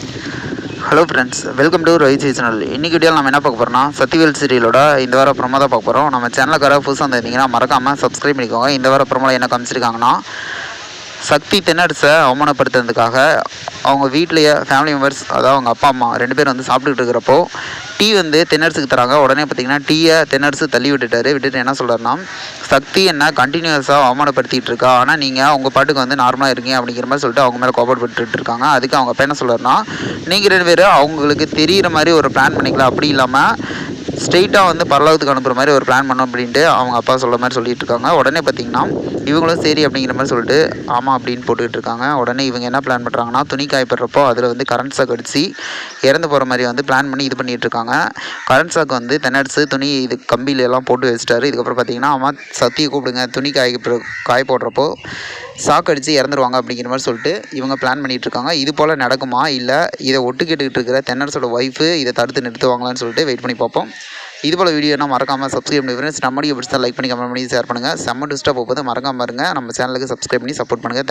Hello friends, welcome to Rohit channel. இன்றைக்கி வீடியோவில் நம்ம என்ன பார்க்க போகிறோம்னா, சக்திவேல் சீரியலோட இந்த வார ப்ரோமோ தான் பார்க்க போகிறோம். நம்ம சேனலுக்கு வர புதுசாக வந்திருந்தீங்கன்னா மறக்காமல் சப்ஸ்கிரைப் பண்ணிக்கோங்க. இந்த வார ப்ரோமோவில் என்ன காமிச்சிருக்காங்கன்னா, சக்தி தென்னரசை அவமானப்படுத்துறதுக்காக அவங்க வீட்லேயே ஃபேமிலி மெம்பர்ஸ், அதாவது அவங்க அப்பா அம்மா 2 பேர் வந்து சாப்பிட்டுக்கிட்டு இருக்கிறப்போ டீ வந்து தென்னரசுக்கு தராங்க. உடனே பார்த்திங்கன்னா டீயை தென்னரசு தள்ளி விட்டுட்டு என்ன சொல்கிறாருன்னா, சக்தி என்ன கண்டினியூஸாக அவமானப்படுத்திட்டு இருக்கா, ஆனால் நீங்கள் உங்கள் பாட்டுக்கு வந்து நார்மலாக இருக்கீங்க அப்படிங்கிற மாதிரி சொல்லிட்டு அவங்க மேலே கோபப்பட்டு இருக்காங்க. அதுக்கு அவங்க அப்பா என்ன சொல்கிறாருன்னா, நீங்கள் 2 பேரும் அவங்களுக்கு தெரிகிற மாதிரி ஒரு பிளான் பண்ணிக்கலாம், அப்படி இல்லாமல் ஸ்ட்ரெயிட்டாக வந்து பரலோகத்துக்கு அனுப்புகிற மாதிரி ஒரு பிளான் பண்ணோம் அப்படின்ட்டு அவங்க அப்பா சொல்கிற மாதிரி சொல்லிட்டு இருக்காங்க. உடனே பார்த்திங்கன்னா இவங்களும் சரி அப்படிங்கிற மாதிரி சொல்லிட்டு ஆமாம் அப்படின்னு போட்டுக்கிட்டு இருக்காங்க. உடனே இவங்க என்ன பிளான் பண்ணுறாங்கன்னா, துணி காயப்படுறப்போ அதில் வந்து கரண்ட் ஷாக் அடித்து இறந்து போகிற மாதிரி வந்து பிளான் பண்ணி இது பண்ணிகிட்டு இருக்காங்க. கரண்ட் ஷாக் வந்து தென்னரசு துணி இது கம்பியிலெல்லாம் போட்டு வச்சிட்டாரு. இதுக்கப்புறம் பார்த்திங்கன்னா அம்மா சத்தியை கூப்பிடுங்க, துணி காய போடுறப்போ ஷாக் அடித்து இறந்துருவாங்க அப்படிங்கிற மாதிரி சொல்லிட்டு இவங்க பிளான் பண்ணிகிட்டு இருக்காங்க. இது போல் நடக்குமா, இல்லை இதை ஒட்டுக்கிட்டு இருக்கிற தென்னரசோட ஒய்ஃபு இதை தடுத்து நிறுத்துவாங்களான்னு சொல்லிட்டு வெயிட் பண்ணி பார்ப்போம். இது போல் வீடியோனா மறக்காமல் சப்ஸ்கிரைப் பண்ணி ஃப்ரெண்ட்ஸ். நம்ம வீடியோ பிடிச்சா லைக் பண்ணி கமெண்ட் பண்ணி ஷேர் பண்ணுங்கள். செம்ம டிஸ்டாக போகுது, மறக்காமல் பாருங்கள். நம்ம சேனலுக்கு சப்ஸ்கிரைப் பண்ணி சப்போர்ட் பண்ணுங்கள். தேங்க்யூ.